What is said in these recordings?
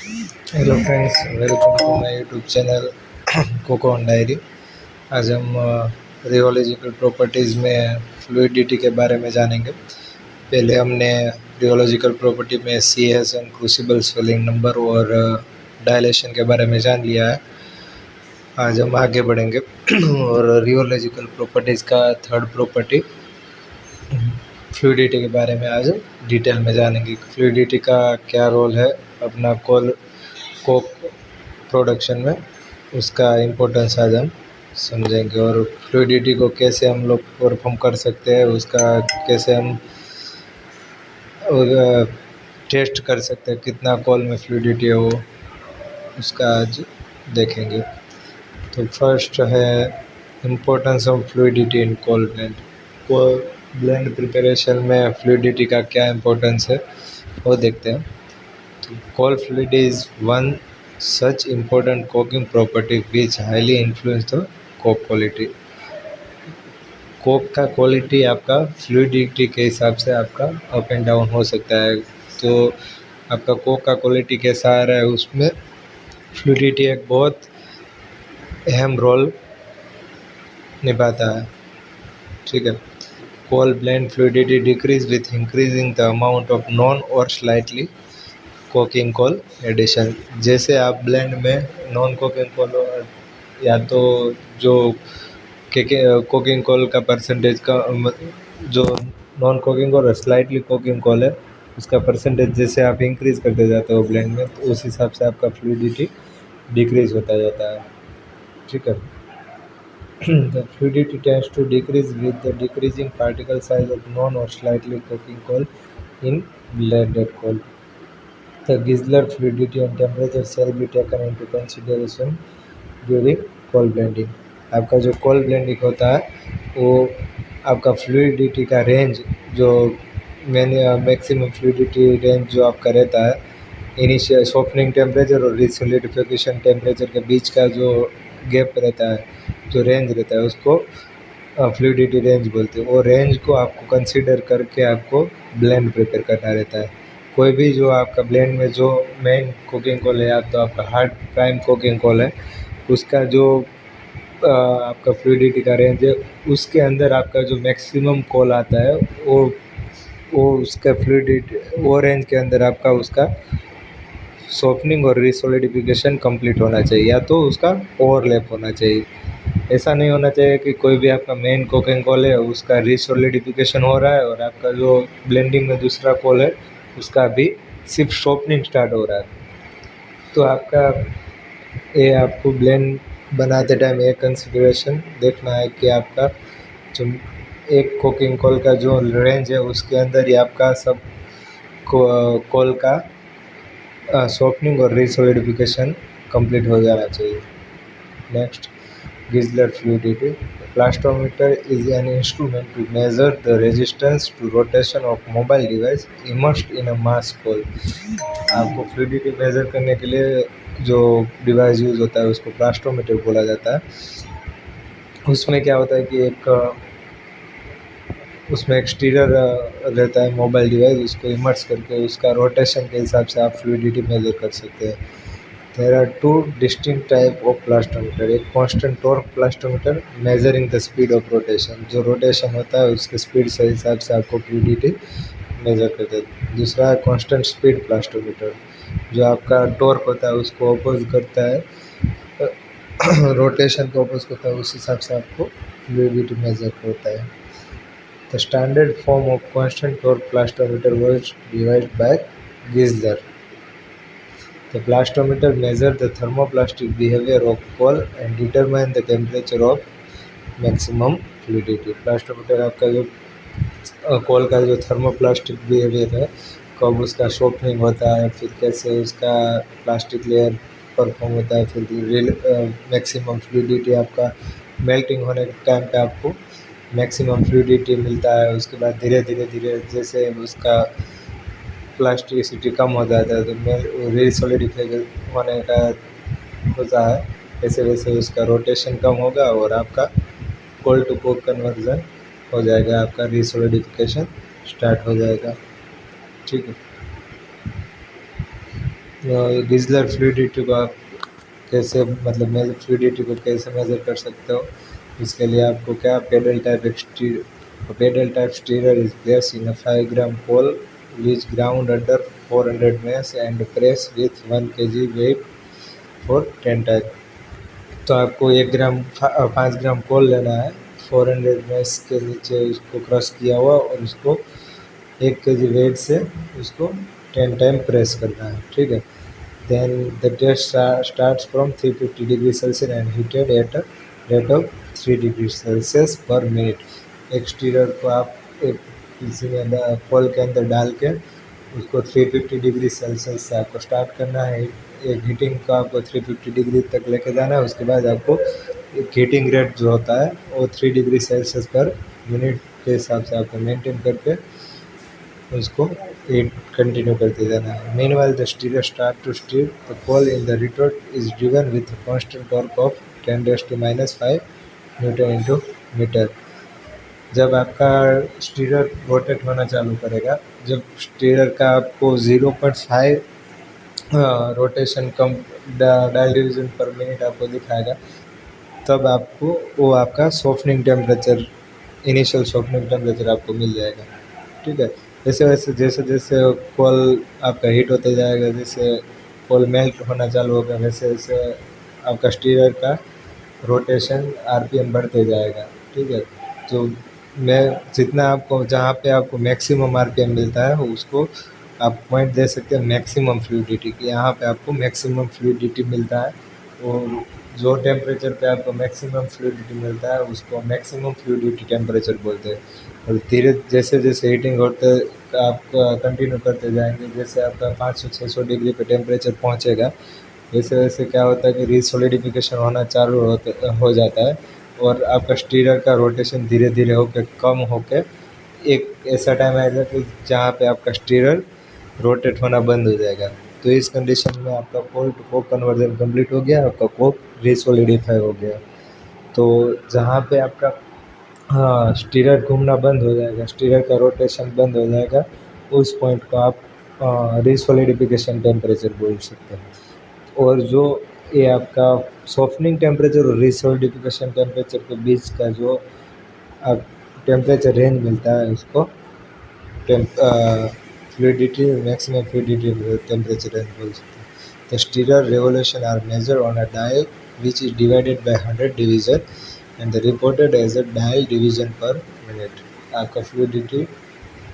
Hello friends, welcome to my YouTube channel coco on diary. आज हम rheological properties में fluidity के बारे में जानेंगे। पहले हमने रियोलॉजिकल प्रॉपर्टी में C S and crucible swelling number और डायलेशन के बारे में जान लिया है। आज हम आगे बढ़ेंगे और रियोलॉजिकल प्रॉपर्टीज़ का थर्ड प्रॉपर्टी फ्लूइडिटी के बारे में आज डिटेल में जानेंगे। फ्लूइडिटी का क्या रोल है अपना कोक प्रोडक्शन में, उसका इम्पोर्टेंस आज हम समझेंगे और फ्लूइडिटी को कैसे हम लोग परफॉर्म कर सकते हैं, उसका कैसे हम टेस्ट कर सकते हैं, कितना कॉल में फ्लूइडिटी है वो, उसका आज देखेंगे। तो फर्स्ट है importance of fluidity in coal blend. Coal blend preparation में फ्लूइडिटी का क्या इम्पोर्टेंस है वो देखते हैं। तो coal fluid is one such important coking property which highly influence the coke quality। Coke का क्वालिटी आपका फ्लूइडिटी के हिसाब से आपका अप एंड डाउन हो सकता है। तो आपका कोक का क्वालिटी कैसा आ रहा है उसमें फ्लूइडिटी एक बहुत अहम रोल निभाता है। ठीक है। Coal blend fluidity decrease with increasing the amount of non और स्लाइटली कोकिंग कोल एडिशन। जैसे आप ब्लेंड में नॉन कोकिंग कोल या तो जो कोकिंग कोल का परसेंटेज का जो नॉन कोकिंग और स्लाइटली कोकिंग कोल है उसका परसेंटेज जैसे आप इंक्रीज़ करते जाते हो ब्लेंड में, तो उस हिसाब से आपका फ्लूइडिटी डिक्रीज होता जाता है। ठीक है। The fluidity tends to decrease with the decreasing particle size of non और slightly coking coal in blended coal. The Giesler fluidity and temperature shall be taken into consideration during coal blending। आपका जो कोल blending होता है वो आपका fluidity का range जो maximum fluidity range जो आपका रहता है, इनिशियल सॉफ्टनिंग टेम्परेचर और रिसोलिडिफिकेशन टेम्परेचर के बीच का जो गैप रहता है, जो रेंज रहता है, उसको फ्लूइडिटी रेंज बोलते हैं। वो रेंज को आपको कंसीडर करके आपको ब्लेंड प्रिपेयर करना रहता है। कोई भी जो आपका ब्लेंड में जो मेन कुकिंग कोल है या तो आपका हार्ड प्राइम कुकिंग कोल है, उसका जो आपका फ्लूइडिटी का रेंज है उसके अंदर आपका जो मैक्सिमम कोल आता है वो उसका फ्लूइडिटी वो रेंज के अंदर आपका उसका सॉफ्टनिंग और रिसोलिडिफिकेशन कंप्लीट होना चाहिए या तो उसका ओवरलैप होना चाहिए। ऐसा नहीं होना चाहिए कि कोई भी आपका मेन कोकिंग कोल है उसका रिसोलिडिफिकेशन हो रहा है और आपका जो ब्लेंडिंग में दूसरा कोल है उसका भी सिर्फ सॉफ्टनिंग स्टार्ट हो रहा है। तो आपका ये आपको ब्लेंड बनाते टाइम एक कंसिडरेशन देखना है कि आपका जो एक कोकिंग कोल का जो रेंज है उसके अंदर ही आपका सब कोल का सॉफ्टनिंग और रिसोलिडिफिकेशन कंप्लीट हो जाना चाहिए। Next, Giesler fluidity. Plastometer is an instrument to measure the resistance to rotation of mobile device immersed in a mass coil। आपको फ्लूइडिटी मेज़र करने के लिए जो डिवाइस यूज़ होता है उसको प्लास्टोमीटर बोला जाता है। उसमें क्या होता है कि उसमें एक स्टीरर रहता है मोबाइल डिवाइस, उसको इमर्स करके उसका रोटेशन के हिसाब से आप फ्लूइडिटी मेज़र कर सकते हैं। There are two distinct type of plastometer। एक constant torque plastometer measuring the speed of rotation, जो रोटेशन होता है उसके स्पीड से हिसाब से आपको फ्लूइडिटी मेज़र करते हैं। दूसरा है constant speed plastometer, जो आपका टॉर्क होता है उसको अपोज करता है रोटेशन को अपोज करता है, उस हिसाब से आपको फ्लूइडिटी मेज़र करता है। The standard form of constant torque plastometer was devised by Giesler। The plastometer measures the thermoplastic behavior of coal and determine the temperature of maximum fluidity। plastometer आपका जो कोल का जो थर्मोप्लास्टिक बिहेवियर है, कब उसका softening होता है, फिर कैसे उसका प्लास्टिक लेयर परफॉर्म होता है, फिर मैक्सिमम फ्लूइडिटी आपका मेल्टिंग होने के टाइम पे आपको मैक्सिमम फ्लूइडिटी मिलता है। उसके बाद धीरे धीरे जैसे उसका प्लास्टिसिटी कम हो जाता है तो रिसोलिडिफाई होने का होता है, वैसे वैसे उसका रोटेशन कम होगा और आपका कोल टू कोक कन्वर्जन हो जाएगा, आपका रिसोलिडिफिकेशन स्टार्ट हो जाएगा। ठीक है। गिज़लर फ्लूइडिटी को आप कैसे मतलब फ्लूइडिटी को कैसे मेज़र कर सकते हो? इसके लिए आपको क्या paddle type stirrer is placed in a 5 gram pole which ground under 400 mass and press with 1 kg weight for 10 time. तो आपको 5 ग्राम कोल लेना है, 400 मैस के नीचे उसको क्रश किया हुआ, और उसको 1 केजी वेट से उसको 10 टाइम प्रेस करना है, ठीक है। Then the test starts from 350 degree Celsius and heated at a rate of 3 degree Celsius per minute. एक स्टीरर को आप एक किसी में कोल के अंदर डाल के उसको 350 डिग्री सेल्सियस से आपको स्टार्ट करना है। एक हीटिंग को आपको 350 डिग्री तक लेके जाना है। उसके बाद आपको एक हीटिंग रेट जो होता है वो 3 डिग्री सेल्सियस पर मिनट के हिसाब से आपको मेंटेन करके उसको हीट कंटिन्यू करते जाना है। Meanwhile the stirrer start to stir, the coal in the retort is driven with constant torque of 10⁻⁵ newton into metre. जब आपका स्टीरर रोटेट होना चालू करेगा, जब स्टीरर का आपको 0.5 रोटेशन कम डायल डिवीज़न पर मिनट आपको दिखाएगा, तब आपको वो आपका softening temperature, initial softening temperature आपको मिल जाएगा, ठीक है। जैसे जैसे कोल आपका हीट होते जाएगा, जैसे कोल मेल्ट होना चालू होगा, वैसे वैसे आपका स्टीरर का रोटेशन आरपीएम बढ़ते जाएगा, ठीक है। तो मैं जितना आपको जहाँ पे आपको मैक्सिमम आरपीएम मिलता है उसको आप पॉइंट दे सकते हैं मैक्सिमम फ्लूइडिटी की। यहाँ पे आपको मैक्सिमम फ्लूइडिटी मिलता है, और जो टेम्परेचर पे आपको मैक्सिमम फ्लूइडिटी मिलता है उसको मैक्सिमम फ्लूइडिटी टेम्परेचर बोलते हैं। और धीरे जैसे जैसे हीटिंग होते आप कंटिन्यू करते जाएंगे, जैसे आपका 500-600 डिग्री पे टेम्परेचर पहुँचेगा, वैसे वैसे क्या होता है कि रिसोलिडिफिकेशन होना चालू हो जाता है, और आपका स्टीरर का रोटेशन धीरे धीरे होकर कम होकर एक ऐसा टाइम आएगा कि जहाँ पे आपका स्टीरर रोटेट होना बंद हो जाएगा। तो इस कंडीशन में आपका कोल टू कोक कन्वर्जन कंप्लीट हो गया, आपका कोक रिसोलिडिफाई हो गया। तो जहाँ पे आपका स्टीरर घूमना बंद हो जाएगा, स्टीरर का रोटेशन बंद हो जाएगा, उस पॉइंट को आप रिसोलिडिफिकेशन टेम्परेचर बोल सकते हैं। और जो ये आपका सॉफ्टनिंग टेम्परेचर और रिसोलिडिफिकेशन टेम्परेचर के बीच का जो आप टेम्परेचर रेंज मिलता है उसको fluidity maximum fluidity temperature range बोल सकते हैं। The stirrer revolution are measure on a dial which is divided by 100 division and the reported as a dial division per minute. आपका फ्लूइडिटी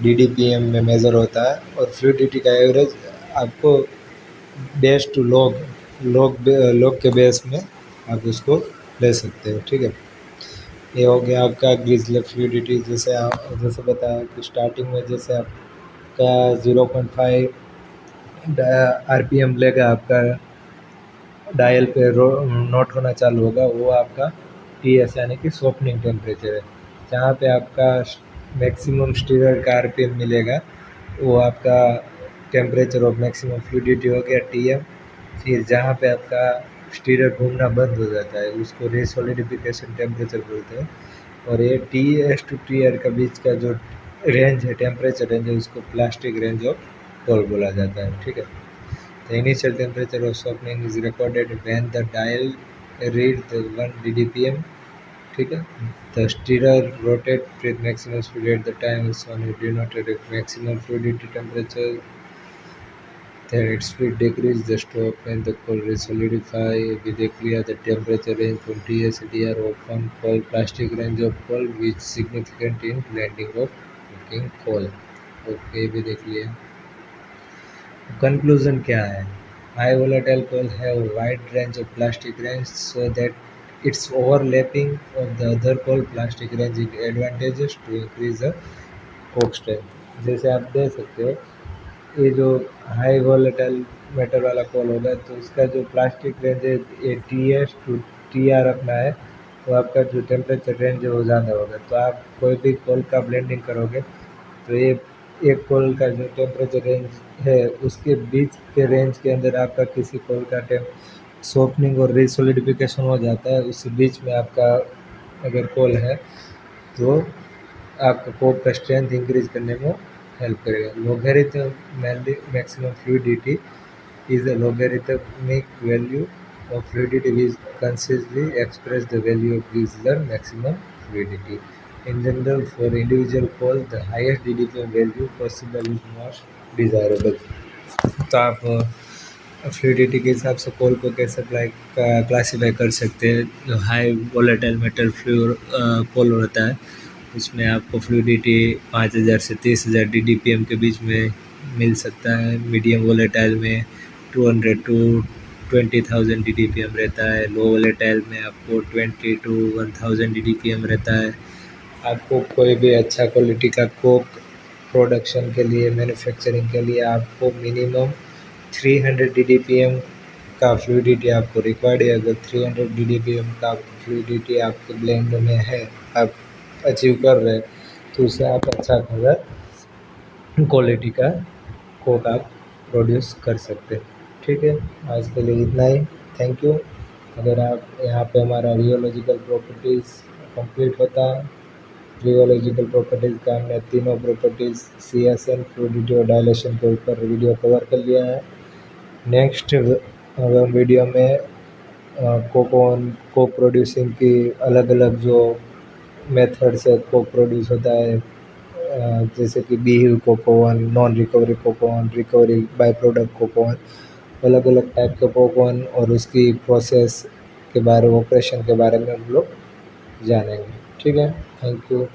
डीडीपीएम में measure होता है, और फ्लूइडिटी का average आपको बेस टू लॉग के बेस में आप उसको ले सकते हो, ठीक है। ये हो गया आपका गिज़लर फ्लूइडिटी। जैसे बताया कि स्टार्टिंग में जैसे आपका 0.5 आरपीएम लेगा, आपका डायल पे नोट होना चालू होगा, वो आपका टीएस यानी कि सॉफ्टनिंग टेम्परेचर है। जहाँ पे आपका मैक्सिमम स्टीरर का आरपीएम मिलेगा वो आपका टेम्परेचर ऑफ मैक्सिमम फ्लूइडिटी हो गया टीएम। फिर जहाँ पे आपका स्टीरर घूमना बंद हो जाता है उसको रिसोलिडिफिकेशन टेम्परेचर बोलते हैं। और ये T S to T R का बीच का जो रेंज है, टेम्परेचर रेंज है, उसको प्लास्टिक रेंज ऑफ कोल बोला जाता है, ठीक है। The initial temperature of softening is recorded when the dial read the 1 ddpm, ठीक है। The stirrer rotate with maximum speed at the time is shown denoted at maximum fluidity temperature. Then its speed decrease the stop when the coal resolidify with a clear the temperature range from TSDR often called plastic range of coal, which significant in blending of cooking coal. Okay भी देख लिया। Conclusion क्या है? High volatile coal have wide range of plastic range so that it's overlapping of the other coal plastic range is advantages to increase the coke strength. जैसे आप देख सकते हो, ये जो हाई वोलेटाइल मेटल वाला कोल होगा तो उसका जो प्लास्टिक रेंज है ये TS टू TR अपना है, तो आपका जो टेम्परेचर रेंज है वो ज़्यादा होगा। तो आप कोई भी कोल का ब्लेंडिंग करोगे तो ये एक कोल का जो टेम्परेचर रेंज है उसके बीच के रेंज के अंदर आपका किसी कोल का सॉफ्टनिंग और रिसोलिडिफिकेशन हो जाता है, उसी बीच में आपका अगर कोल है तो आपका कोक का स्ट्रेंथ इंक्रीज करने में हेल्प करेगा। Logarithm maximum fluidity is a logarithmic value of fluidity which concisely express the value of gives the maximum fluidity. In general, for individual call, the highest DDPM value possible is most desirable. तो आप fluidity के हिसाब से call को कैसे classify कर सकते हैं। जो high volatile metal flu call होता है उसमें आपको फ्लूइडिटी 5000 से 30,000 DDPM के बीच में मिल सकता है। मीडियम वोलेटाइल में 200 टू 20,000 DDPM रहता है। लो वोलेटाइल में आपको 20 टू 1000 DDPM रहता है। आपको कोई भी अच्छा क्वालिटी का कोक प्रोडक्शन के लिए, मैन्युफैक्चरिंग के लिए आपको मिनिमम 300 DDPM का फ्लूइडिटी आपको रिक्वायर्ड है। अगर 300 DDPM का फ्लूइडिटी आपके ब्लेंड में है, आप अचीव कर रहे हैं, तो उससे आप अच्छा खासा क्वालिटी का कोक आप प्रोड्यूस कर सकते हैं। ठीक है, आज के लिए इतना ही। Thank you. अगर आप यहाँ पे हमारा रियोलॉजिकल प्रॉपर्टीज़ कंप्लीट होता है। रियोलॉजिकल प्रॉपर्टीज़ का हमने तीनों प्रॉपर्टीज़ CSN, फ्लूइडिटी और डायलेशन के ऊपर वीडियो कवर कर लिया है। नेक्स्ट वीडियो में कोक प्रोड्यूसिंग की अलग अलग जो मेथड से कोक प्रोड्यूस होता है, जैसे कि beehive coke oven, non recovery coke oven, recovery by product coke oven, अलग अलग टाइप के कोक ओवन और उसकी प्रोसेस के बारे में, ऑपरेशन के बारे में हम लोग जानेंगे। ठीक है, थैंक यू।